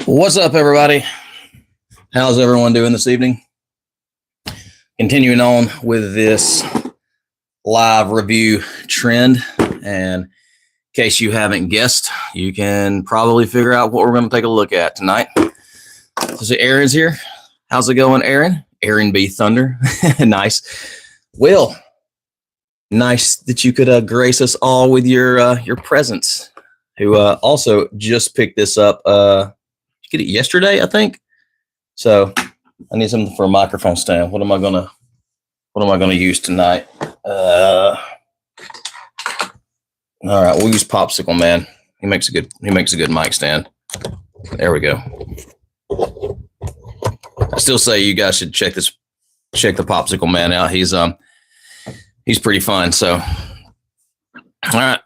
What's up, everybody? How's everyone doing this evening? Continuing on with this live review trend, and in case you haven't guessed, you can probably figure out what we're going to take a look at tonight. So Aaron's here. How's it going, Aaron? Aaron B. Thunder. Nice. Will, nice that you could grace us all with your presence, who also just picked this up. Get it yesterday, I think. So I need something for a microphone stand. What am I gonna use tonight? All right, we'll use Popsicle Man. He makes a good mic stand. There we go. I still say you guys should check the Popsicle Man out. He's pretty fun. So all right,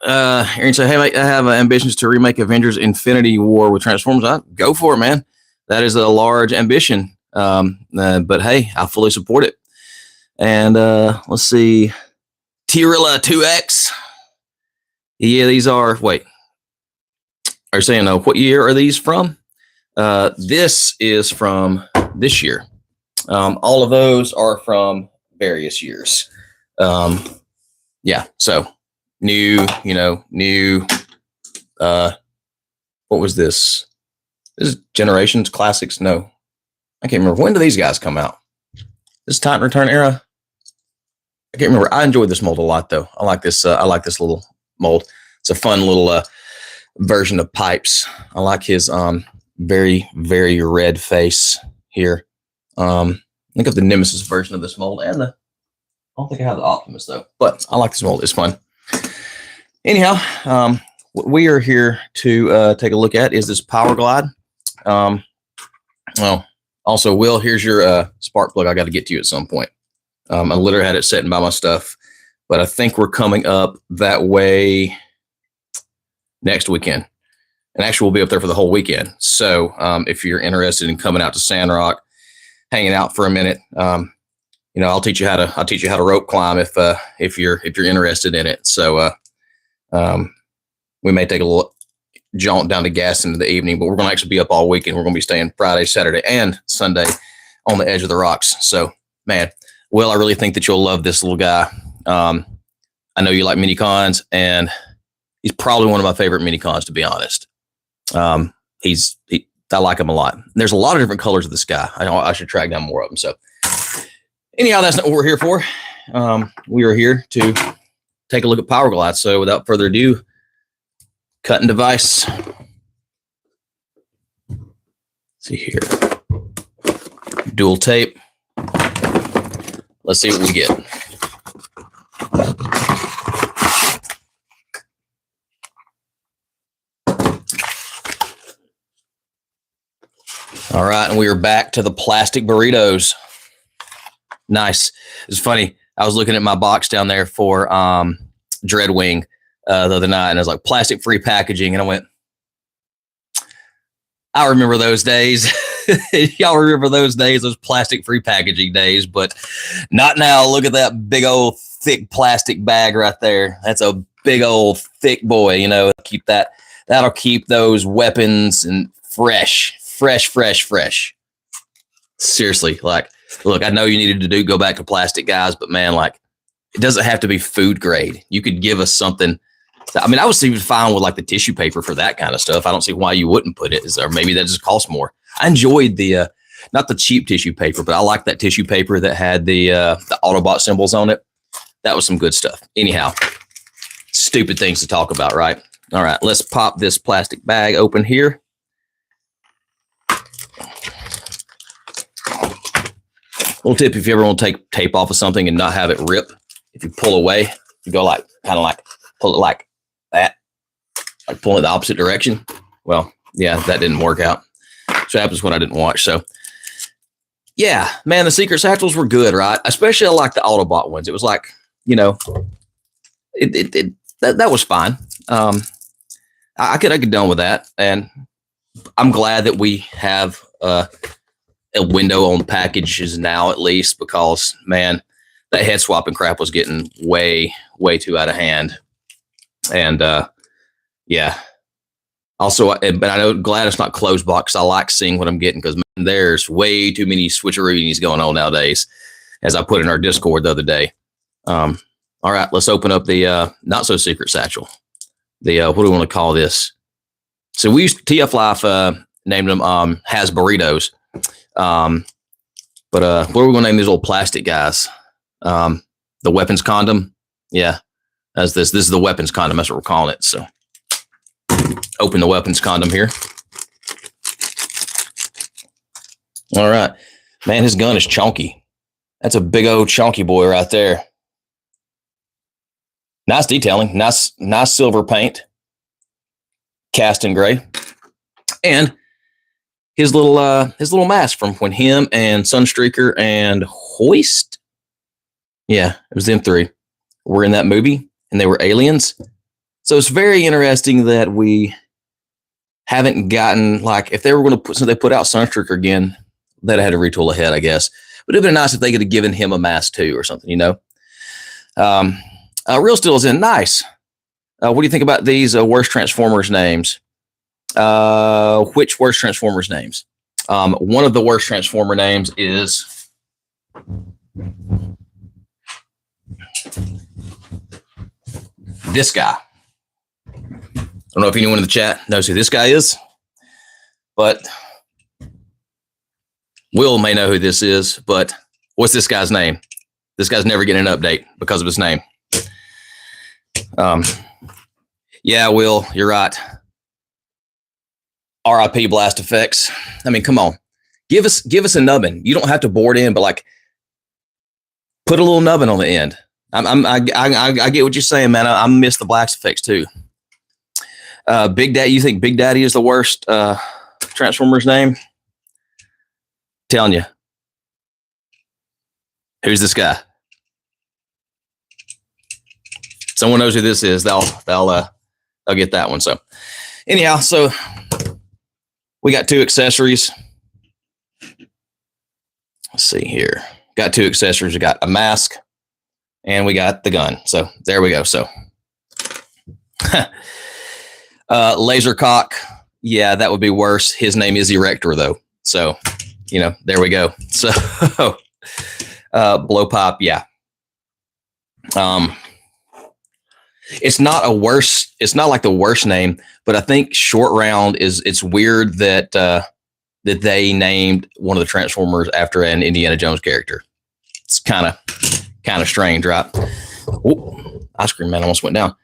Aaron said, "Hey, mate, I have ambitions to remake Avengers: Infinity War with Transformers. Go for it, man. That is a large ambition, but hey, I fully support it." And let's see, Tirilla 2X. Yeah, these are. Wait, are you saying what year are these from? This is from this year. All of those are from various years. Yeah, so. New, what was this? This is Generations Classics. No, I can't remember. When do these guys come out? This Titan Return era? I can't remember. I enjoyed this mold a lot, though. I like this little mold. It's a fun little version of Pipes. I like his very, very red face here. Think of the Nemesis version of this mold, and I don't think I have the Optimus, though. But I like this mold. It's fun. Anyhow, what we are here to take a look at is this Power Glide. Well, also, Will, here's your spark plug I got to get to you at some point. I literally had it sitting by my stuff, but I think we're coming up that way next weekend. And actually, we'll be up there for the whole weekend. So if you're interested in coming out to Sandrock, hanging out for a minute, I'll teach you how to rope climb if you're interested in it. So we may take a little jaunt down to Gaston in the evening, but we're going to actually be up all weekend. We're going to be staying Friday, Saturday, and Sunday on the edge of the rocks. So, man, Will, I really think that you'll love this little guy. I know you like mini cons, and he's probably one of my favorite mini cons, to be honest. I like him a lot. There's a lot of different colors of this guy. I should track down more of them. So, anyhow, that's not what we're here for. We are here to take a look at Power Glide. So, without further ado, cutting device. Let's see here. Dual tape. Let's see what we get. All right, and we are back to the plastic burritos. Nice. It's funny. I was looking at my box down there for Dreadwing the other night, and I was like, plastic-free packaging, and I went, I remember those days. Y'all remember those days, those plastic-free packaging days, but not now. Look at that big old thick plastic bag right there. That's a big old thick boy. That'll keep those weapons and fresh. Seriously, look, I know you needed to go back to plastic, guys, but man, it doesn't have to be food grade. You could give us something. I mean, I was even fine with the tissue paper for that kind of stuff. I don't see why you wouldn't put it. Or maybe that just costs more. I enjoyed the not the cheap tissue paper, but I like that tissue paper that had the Autobot symbols on it. That was some good stuff. Anyhow, stupid things to talk about, right? All right, let's pop this plastic bag open here. Little tip: if you ever want to take tape off of something and not have it rip, if you pull away, you go pull it like that, like pulling it the opposite direction. Well, yeah, that didn't work out. So happens when I didn't watch. So yeah, man, the secret satchels were good, right? Especially I like the Autobot ones. It was that was fine. I could get done with that, and I'm glad that we have a window on packages now, at least, because man, that head swapping crap was getting way too out of hand. And yeah, also, but I'm glad it's not closed box. I like seeing what I'm getting, because there's way too many switcheroonies going on nowadays, as I put in our Discord the other day. All right, let's open up the not so secret satchel. The what do we want to call this? So we used TF Life named them Has Burritos. But what are we going to name these old plastic guys? The weapons condom. Yeah, as this is the weapons condom. That's what we're calling it. So open the weapons condom here. All right, man, his gun is chunky. That's a big old chunky boy right there. Nice detailing, nice silver paint, cast in gray, and his little mask from when him and Sunstreaker and Hoist, yeah, it was them three, were in that movie, and they were aliens. So it's very interesting that we haven't gotten, if they were going to since they put out Sunstreaker again, they'd have had to retool ahead, I guess. But it'd been nice if they could have given him a mask too, or something, Real Steel is in. Nice. What do you think about these worst Transformers names? Which worst Transformers names? One of the worst Transformer names is this guy. I don't know if anyone in the chat knows who this guy is, but Will may know who this is. But what's this guy's name? This guy's never getting an update because of his name. Yeah, Will, you're right. R.I.P. Blast Effects. I mean, come on, give us a nubbin. You don't have to board in, but put a little nubbin on the end. I get what you're saying, man. I miss the Blast Effects too. Big Daddy, you think Big Daddy is the worst Transformers name? Telling you. Who's this guy? Someone knows who this is. They'll get that one. So anyhow, so we got two accessories. Let's see here. got 2 accessories. We got a mask and we got the gun. So there we go. So laser cock. Yeah, that would be worse. His name is Erector though. So, there we go. So blow pop. Yeah. It's not like the worst name, but I think Short Round it's weird that that they named one of the Transformers after an Indiana Jones character. It's kind of strange, right? Ooh, ice cream man almost went down.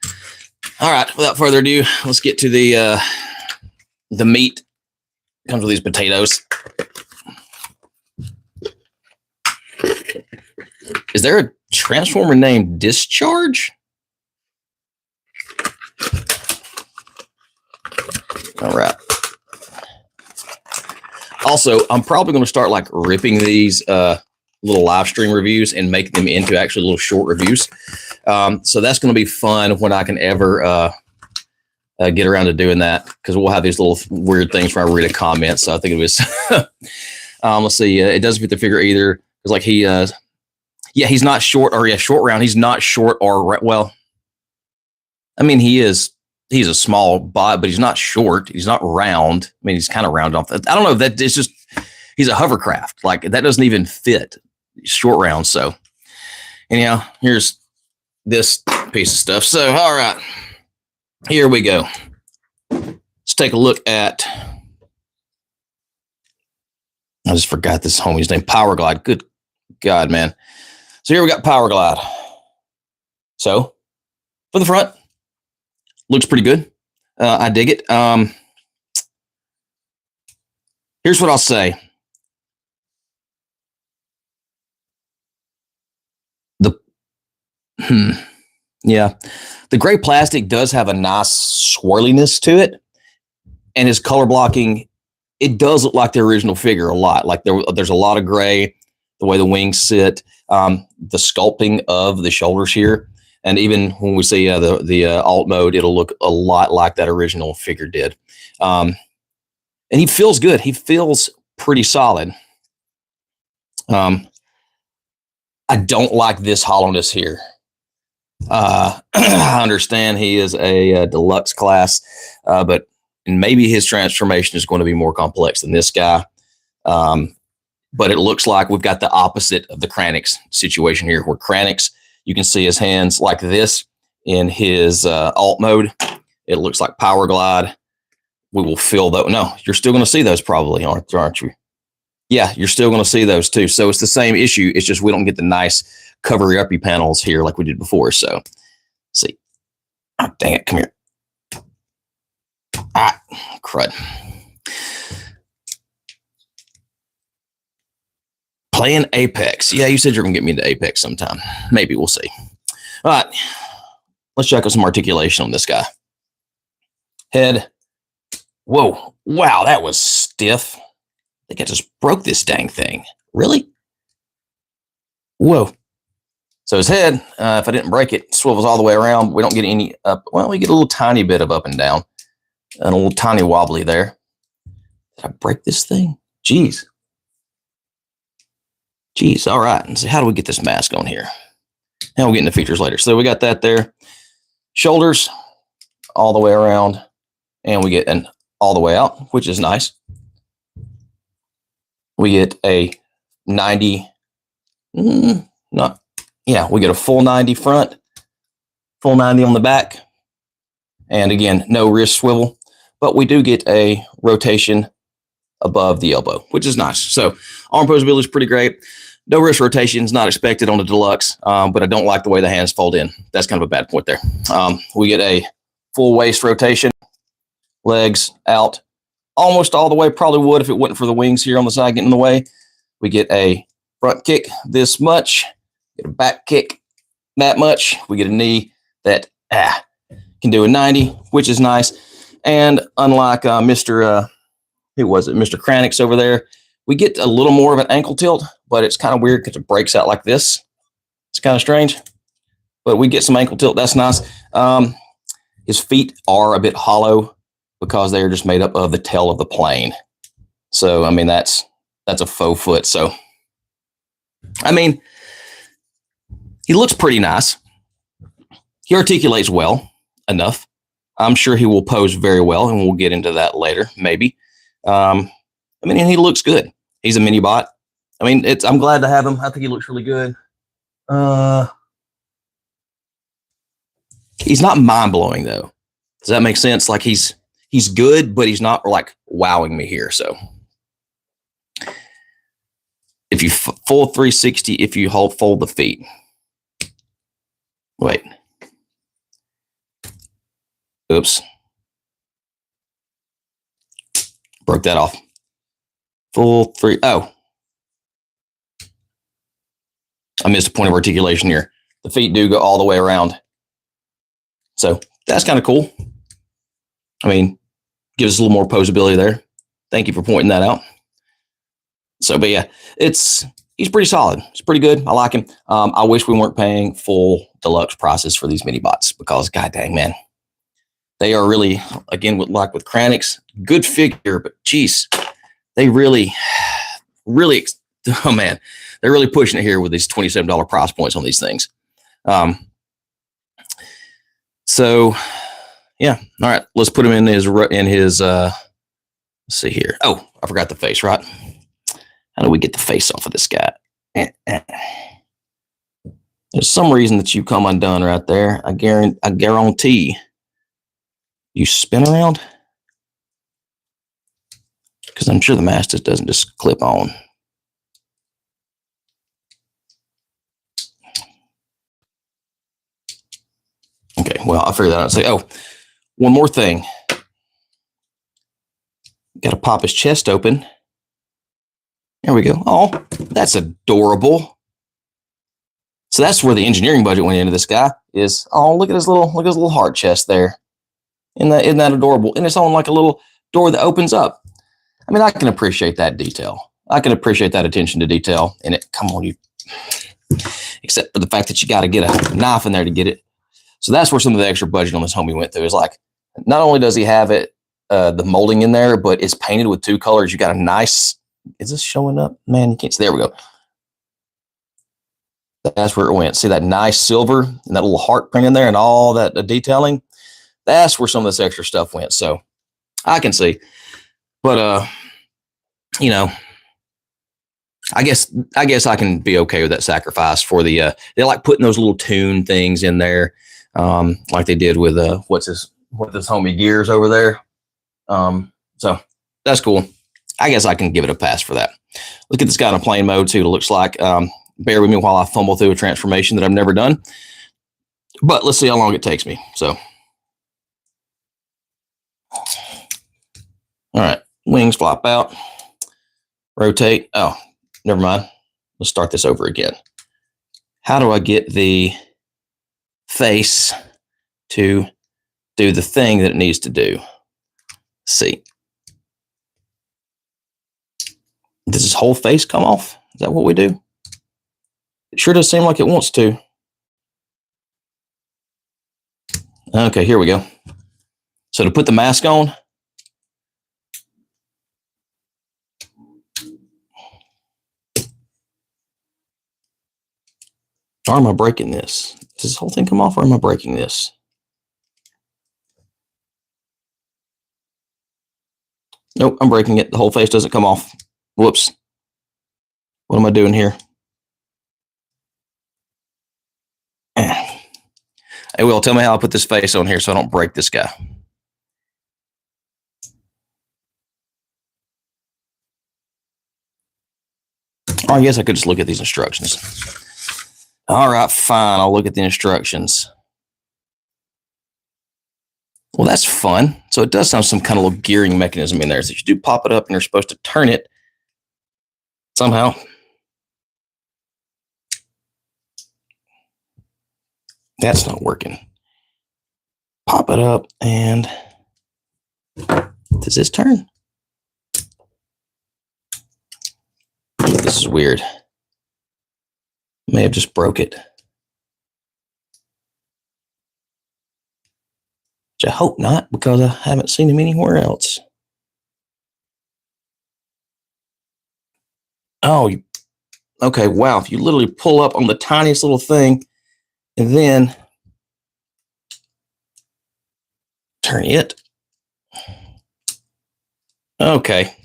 All right, without further ado, let's get to the meat. Comes with these potatoes. Is there a Transformer named Discharge? All right. Also, I'm probably going to start like ripping these little live stream reviews and make them into actually little short reviews. So that's going to be fun when I can ever get around to doing that, because we'll have these little weird things where I read a comment. So I think it was, let's see. It doesn't fit the figure either. It's like he's not short, or Short Round. He's not short or, well, I mean, he's a small bot, but he's not short. He's not round. I mean, he's kind of round off. I don't know. That it's just, he's a hovercraft. Like, that doesn't even fit Short Round. So anyhow, here's this piece of stuff. So, all right, here we go. Let's take a look at, I just forgot this homie's name, Power Glide. Good God, man. So here we got Power Glide. So for the front, looks pretty good. I dig it. Here's what I'll say. Yeah, the gray plastic does have a nice swirliness to it, and his color blocking, it does look like the original figure a lot. Like there's a lot of gray, the way the wings sit, the sculpting of the shoulders here. And even when we see the alt mode, it'll look a lot like that original figure did. And he feels good. He feels pretty solid. I don't like this hollowness here. I understand he is a deluxe class, but maybe his transformation is going to be more complex than this guy. But it looks like we've got the opposite of the Kranix situation here, where Kranix, you can see his hands like this in his alt mode. It looks like Power Glide. We will feel those. No, you're still going to see those probably, aren't you? Yeah, you're still going to see those too. So it's the same issue. It's just we don't get the nice cover-uppy panels here like we did before. So let's see. Oh, dang it. Come here. Ah, crud. Playing Apex. Yeah, you said you're going to get me into Apex sometime. Maybe. We'll see. All right. Let's check out some articulation on this guy. Head. Whoa. Wow, that was stiff. I think I just broke this dang thing. Really? Whoa. So his head, if I didn't break it, swivels all the way around. We don't get any up. Well, we get a little tiny bit of up and down. And a little tiny wobbly there. Did I break this thing? Jeez. All right. And so how do we get this mask on here? And we'll get into features later. So we got that there. Shoulders all the way around. And we get an all the way out, which is nice. We get a 90. We get a full 90 front, full 90 on the back. And again, no wrist swivel, but we do get a rotation above the elbow, which is nice. So arm posability is pretty great. No wrist rotation is not expected on the deluxe, but I don't like the way the hands fold in. That's kind of a bad point there. We get a full waist rotation, legs out almost all the way. Probably would if it wasn't for the wings here on the side getting in the way. We get a front kick this much, get a back kick that much. We get a knee that can do a 90, which is nice. And unlike Mr. Mr. Kranix over there, we get a little more of an ankle tilt, but it's kind of weird because it breaks out like this. It's kind of strange, but we get some ankle tilt. That's nice. His feet are a bit hollow because they are just made up of the tail of the plane. So, I mean, that's a faux foot. So I mean, he looks pretty nice. He articulates well enough. I'm sure he will pose very well, and we'll get into that later, maybe. I mean, and he looks good. He's a mini bot. I mean, I'm glad to have him. I think he looks really good. He's not mind blowing though. Does that make sense? Like he's good, but he's not like wowing me here. So if you full 360, if you fold the feet, wait, oops, broke that off. Full three. Oh, I missed a point of articulation here. The feet do go all the way around. So that's kind of cool. I mean, gives us a little more posability there. Thank you for pointing that out. So, but yeah, he's pretty solid. It's pretty good. I like him. I wish we weren't paying full deluxe prices for these mini bots because, god dang, man, they are really, again, with Kranix, good figure, but geez, they really, oh man, they're really pushing it here with these $27 price points on these things. So yeah, all right, let's put him in his let's see here. Oh, I forgot the face, right? How do we get the face off of this guy? There's some reason that you come undone right there. I guarantee you spin around, because I'm sure the mask just doesn't just clip on. Okay, well, I'll figure that out and say, oh, one more thing. Got to pop his chest open. There we go. Oh, that's adorable. So that's where the engineering budget went into this guy is, oh, look at his little heart chest there. Isn't that adorable? And it's on like a little door that opens up. I mean, I can appreciate that detail. I can appreciate that attention to detail in it. Come on, you. Except for the fact that you got to get a knife in there to get it. So that's where some of the extra budget on this homie went through. Is like, not only does he have it, the molding in there, but it's painted with two colors. You got a nice, is this showing up? Man, you can't see. There we go. That's where it went. See that nice silver and that little heart print in there and all that detailing? That's where some of this extra stuff went. So I can see. But, you know, I guess I can be okay with that sacrifice for the, they like putting those little tune things in there. Like they did with, what's this homie Gears over there. So that's cool. I guess I can give it a pass for that. Look at this guy in a plane mode too. It looks like, bear with me while I fumble through a transformation that I've never done, but let's see how long it takes me. So, all right, wings flop out, rotate. Oh, never mind. Let's start this over again. How do I get the face to do the thing that it needs to do? Let's see. Does his whole face come off? Is that what we do? It sure does seem like it wants to. Okay, here we go. So to put the mask on, or am I breaking this? Does this whole thing come off, or am I breaking this? Nope, I'm breaking it. The whole face doesn't come off. Whoops. What am I doing here? Hey, Will, tell me how I put this face on here so I don't break this guy. Oh, I guess I could just look at these instructions. All right, fine. I'll look at the instructions. Well, that's fun. So it does have some kind of little gearing mechanism in there. So you do pop it up and you're supposed to turn it somehow. That's not working. Pop it up and does this turn? This is weird. May have just broke it. Which I hope not, because I haven't seen him anywhere else. Oh, Okay, wow, if you literally pull up on the tiniest little thing and then turn it. Okay.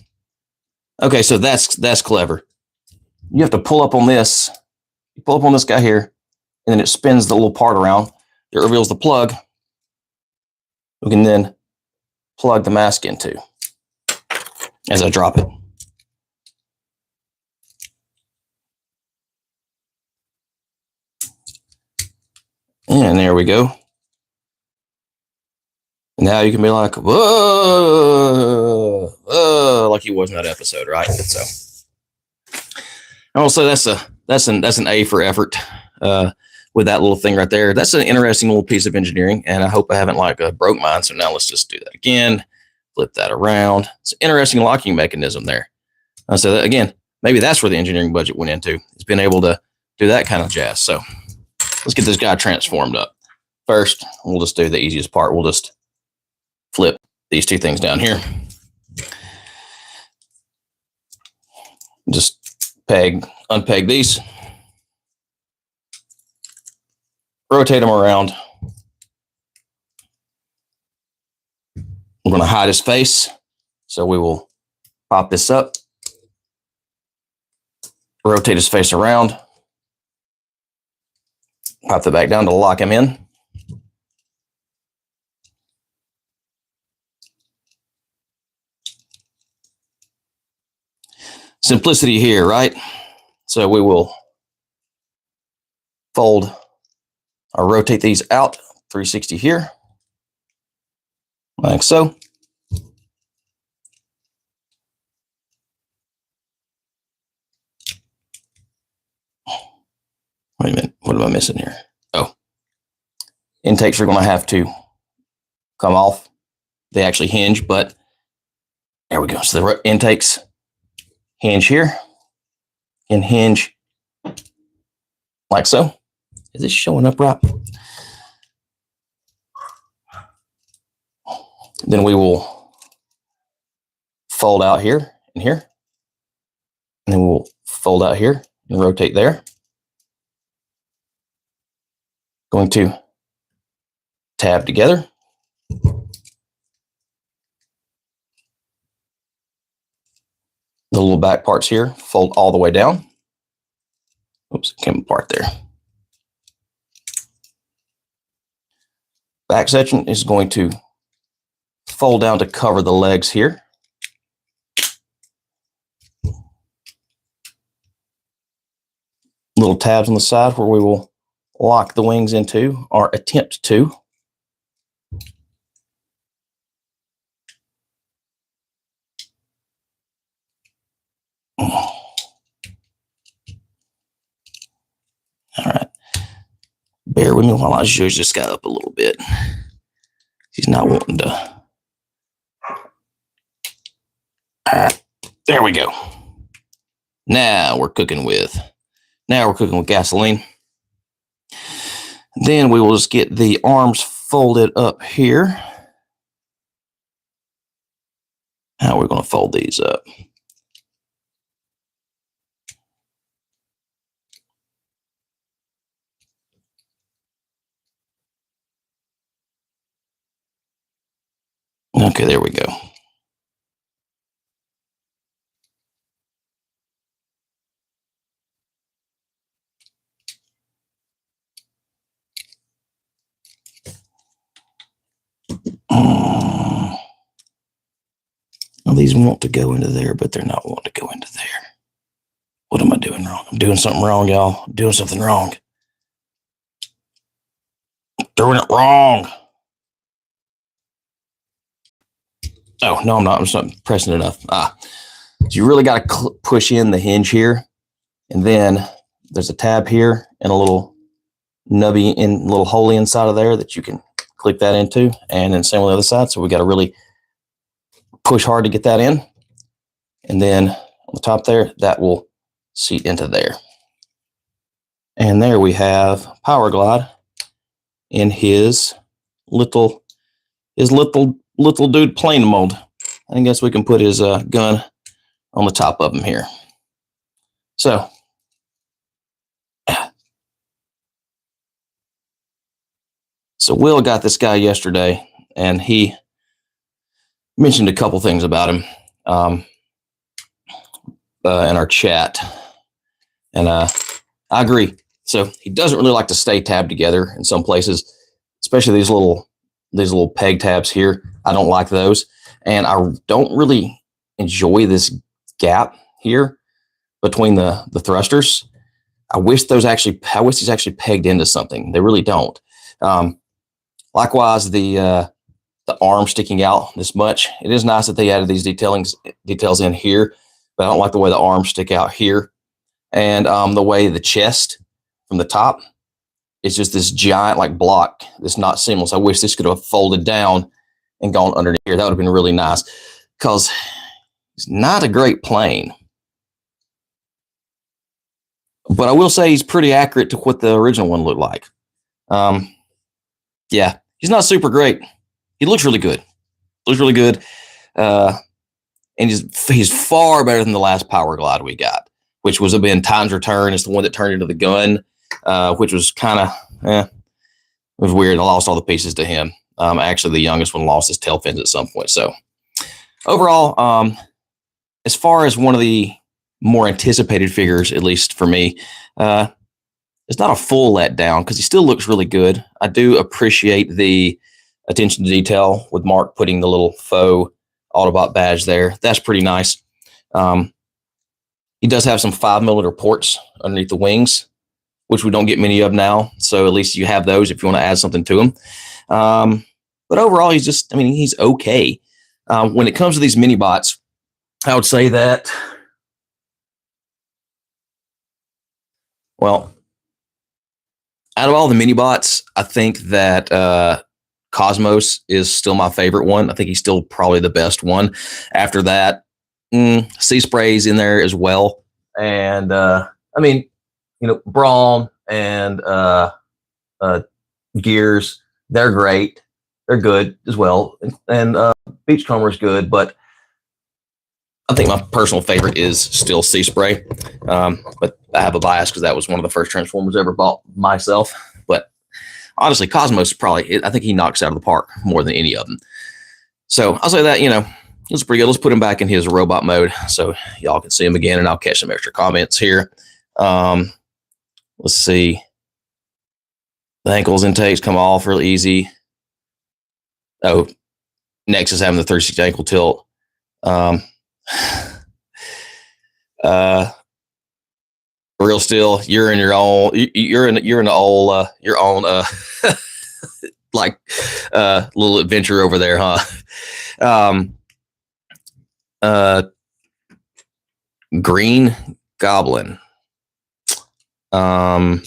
Okay, so that's clever. You have to pull up on this. You pull up on this guy here, and then it spins the little part around. It reveals the plug. We can then plug the mask into as I drop it. And there we go. And now you can be like, whoa, like you was in that episode, right? So I will say that's an A for effort with that little thing right there. That's an interesting little piece of engineering, and I hope I haven't broke mine. So now let's just do that again. Flip that around. It's an interesting locking mechanism there. So that, again, maybe that's where the engineering budget went into. It's been able to do that kind of jazz. So let's get this guy transformed up. First, we'll just do the easiest part. We'll just flip these two things down here. Just unpeg these. Rotate them around. We're going to hide his face. So we will pop this up. Rotate his face around. Pop it back down to lock him in. Simplicity here, right? So we will fold or rotate these out 360 here, like so. Wait a minute, what am I missing here? Oh, intakes are going to have to come off. They actually hinge, but there we go. So the intakes hinge here and hinge like so. Is this showing up right? Then we will fold out here and here. And then we'll fold out here and rotate there. Going to tab together. The little back parts here fold all the way down. Oops, it came apart there. Back section is going to fold down to cover the legs here. Little tabs on the side where we will lock the wings into, or attempt to. All right. Bear with me while I zhuzh this guy up a little bit. He's not wanting to. All right. There we go. Now we're cooking with gasoline. Then we will just get the arms folded up here. How are we going to fold these up? Okay, there we go. Well, these want to go into there, but they're not wanting to go into there. What am I doing wrong? I'm doing something wrong, y'all. I'm doing something wrong. I'm doing it wrong. Oh, no, I'm not. I'm just not pressing enough. So you really got to push in the hinge here. And then there's a tab here and a little nubby in little hole inside of there that you can click that into. And then same with the other side. So we got to really push hard to get that in. And then on the top there, that will seat into there. And there we have Power Glide in his little dude plane mode. I guess we can put his gun on the top of him here. So So Will got this guy yesterday, and he mentioned a couple things about him in our chat, and I agree. So he doesn't really like to stay tabbed together in some places, especially these little peg tabs here. I don't like those, and I don't really enjoy this gap here between the thrusters. I wish these actually pegged into something. They really don't. Likewise, the arm sticking out this much. It is nice that they added these details in here, but I don't like the way the arms stick out here, and the way the chest from the top is just this giant like block that's not seamless. I wish this could have folded down and gone underneath here. That would have been really nice, because it's not a great plane. But I will say he's pretty accurate to what the original one looked like. Yeah, he's not super great. He looks really good. And he's far better than the last Power Glide we got, which was been Times Return. It's the one that turned into the gun, which was kind of, it was weird. I lost all the pieces to him. Actually, the youngest one lost his tail fins at some point. So overall, as far as one of the more anticipated figures, at least for me, it's not a full letdown because he still looks really good. I do appreciate the attention to detail with Mark putting the little faux Autobot badge there. That's pretty nice. He does have some 5mm ports underneath the wings, which we don't get many of now. So at least you have those if you want to add something to him. But overall, he's okay. When it comes to these mini bots, I would say that, well, out of all the mini bots, I think that Cosmos is still my favorite one. I think he's still probably the best one. After that, Sea Spray's in there as well. And Brawn and Gears, they're great. They're good as well. And Beachcomber's good, but I think my personal favorite is still Sea Spray. But I have a bias because that was one of the first Transformers I ever bought myself. But honestly, Cosmos probably, I think he knocks out of the park more than any of them. So I'll say that, it's pretty good. Let's put him back in his robot mode so y'all can see him again, and I'll catch some extra comments here. Let's see. The ankles intakes come off real easy. Oh, next is having the 360 ankle tilt. Real Steel, you're in your own like little adventure over there, huh? Green Goblin. No,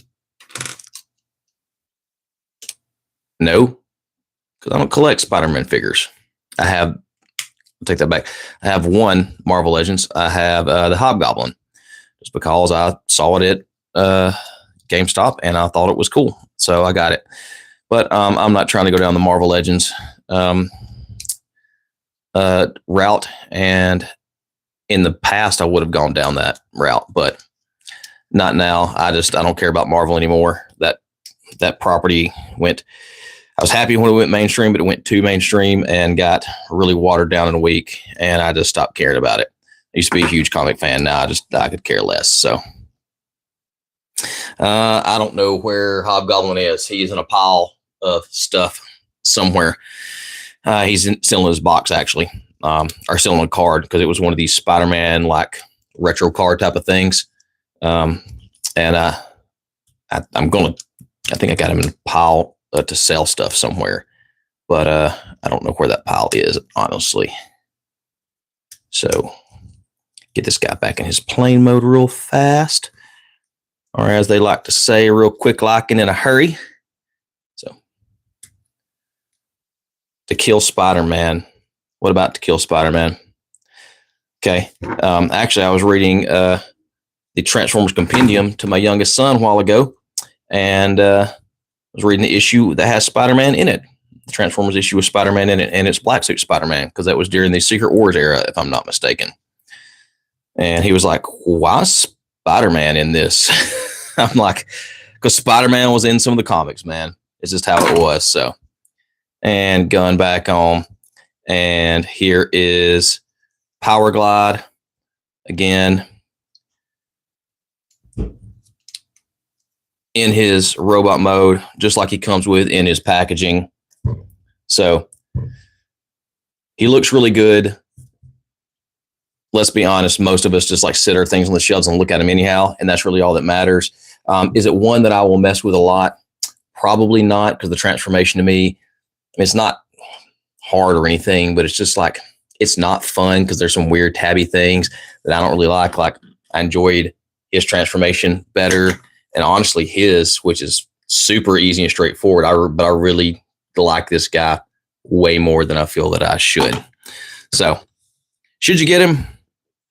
because I don't collect Spider-Man figures. I'll take that back. I have one Marvel Legends. I have the Hobgoblin, just because I saw it at GameStop and I thought it was cool, so I got it. But I'm not trying to go down the Marvel Legends route, and in the past I would have gone down that route, but not now. I don't care about Marvel anymore. That property went. I was happy when it went mainstream, but it went too mainstream and got really watered down in a week, and I just stopped caring about it. I used to be a huge comic fan. Now I could care less. So I don't know where Hobgoblin is. He's in a pile of stuff somewhere. He's still in his box, actually, or still in a card, because it was one of these Spider-Man like retro card type of things. And I think I got him in a pile to sell stuff somewhere, but I don't know where that pile is, honestly. So get this guy back in his plane mode real fast, or as they like to say, real quick, like and in a hurry. So To Kill Spider-Man. What about To Kill Spider-Man? Okay. Actually, I was reading the Transformers Compendium to my youngest son a while ago, and I was reading the issue that has Spider-Man in it. The Transformers issue with Spider-Man in it, and it's Black Suit Spider-Man, because that was during the Secret Wars era, if I'm not mistaken. And he was like, why is Spider-Man in this? I'm like, because Spider-Man was in some of the comics, man. It's just how it was. So, and gun back on. And here is Power Glide again in his robot mode, just like he comes with in his packaging. So he looks really good. Let's be honest, most of us just like sit our things on the shelves and look at them anyhow, and that's really all that matters. Is it one that I will mess with a lot? Probably not, because the transformation to me, it's not hard or anything, but it's just like, it's not fun because there's some weird tabby things that I don't really like. Like, I enjoyed his transformation better, and honestly his, which is super easy and straightforward. But I really like this guy way more than I feel that I should. So should you get him?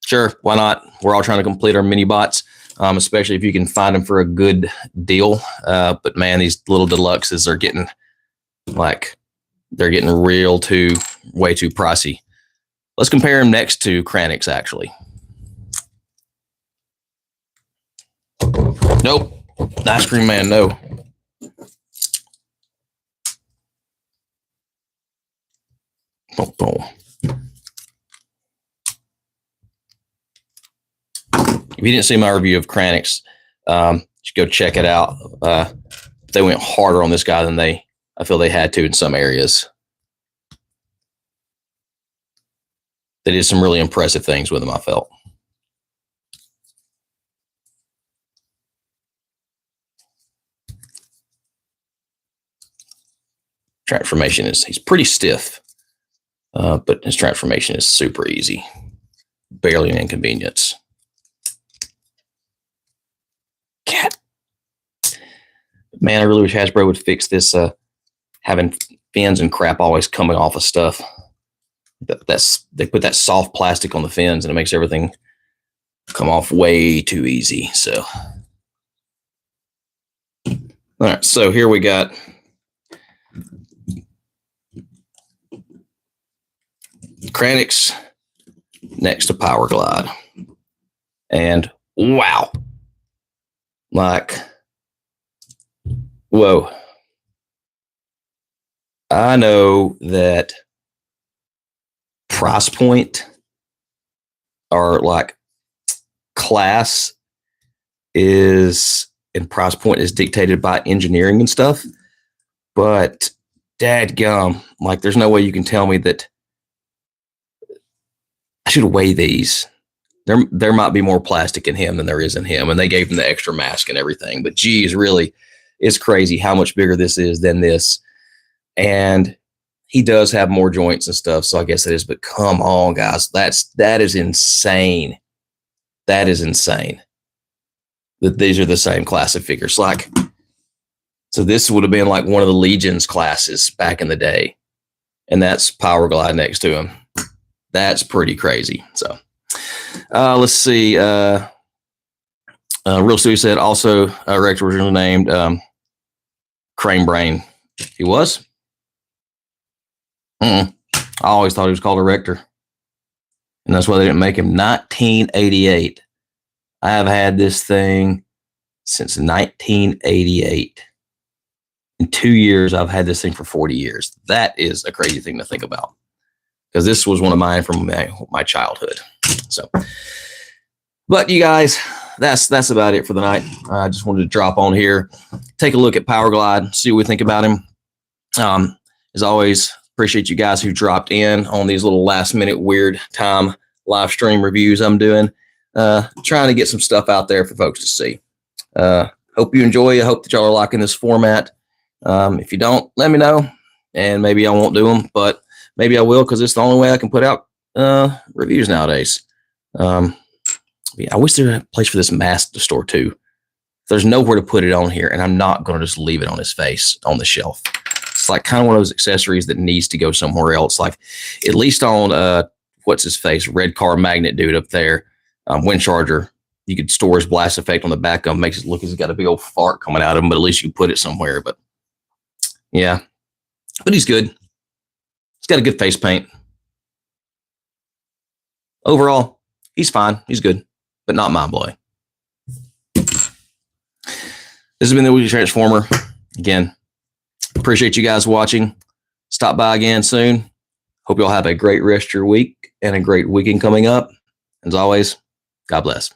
Sure, why not? We're all trying to complete our mini bots, especially if you can find them for a good deal. But man, these little deluxes are getting like, they're getting way too pricey. Let's compare them next to Kranix, actually. Nope. Ice Cream Man, no. Oh. If you didn't see my review of Kranix, you should go check it out. They went harder on this guy than I feel they had to in some areas. They did some really impressive things with him, I felt. Transformation he's pretty stiff, but his transformation is super easy. Barely an inconvenience. Cat. Man, I really wish Hasbro would fix this, having fins and crap always coming off of stuff. They put that soft plastic on the fins and it makes everything come off way too easy. So, all right, so here we got Kranix next to Power Glide. And wow. Like, whoa. I know that price point or like class is, and price point is dictated by engineering and stuff, but dadgum, like there's no way you can tell me that I should weigh these. There might be more plastic in him than there is in him, and they gave him the extra mask and everything, but geez, really, it's crazy how much bigger this is than this. And he does have more joints and stuff, so I guess it is, but come on, guys, that is insane. That is insane that these are the same class of figures. Like, so this would have been like one of the Legions classes back in the day, and that's Power Glide next to him. That's pretty crazy. So let's see. Real Stewie said also Rex originally named Crane Brain. He was? I always thought he was called a Rector. And that's why they didn't make him. 1988. I have had this thing since 1988. In 2 years, I've had this thing for 40 years. That is a crazy thing to think about, because this was one of mine from my childhood. So, but you guys, that's about it for the night. I just wanted to drop on here, take a look at Power Glide, see what we think about him. As always, appreciate you guys who dropped in on these little last minute weird time live stream reviews I'm doing. Trying to get some stuff out there for folks to see. Hope you enjoy. I hope that y'all are liking this format. If you don't, let me know, and maybe I won't do them, but maybe I will, because it's the only way I can put out reviews nowadays. I wish there was a place for this mask to store too. There's nowhere to put it on here, and I'm not going to just leave it on his face on the shelf. It's like kind of one of those accessories that needs to go somewhere else. Like at least on what's his face, Red Car Magnet dude up there, Wind Charger. You could store his blast effect on the back of him, makes it look as he's got a big old fart coming out of him, but at least you can put it somewhere. But yeah, but he's good. He's got a good face paint. Overall, he's fine. He's good, but not mind blowing. This has been the Weekly Transformer. Again, Appreciate you guys watching. Stop by again soon. Hope you all have a great rest of your week and a great weekend coming up. As always, God bless.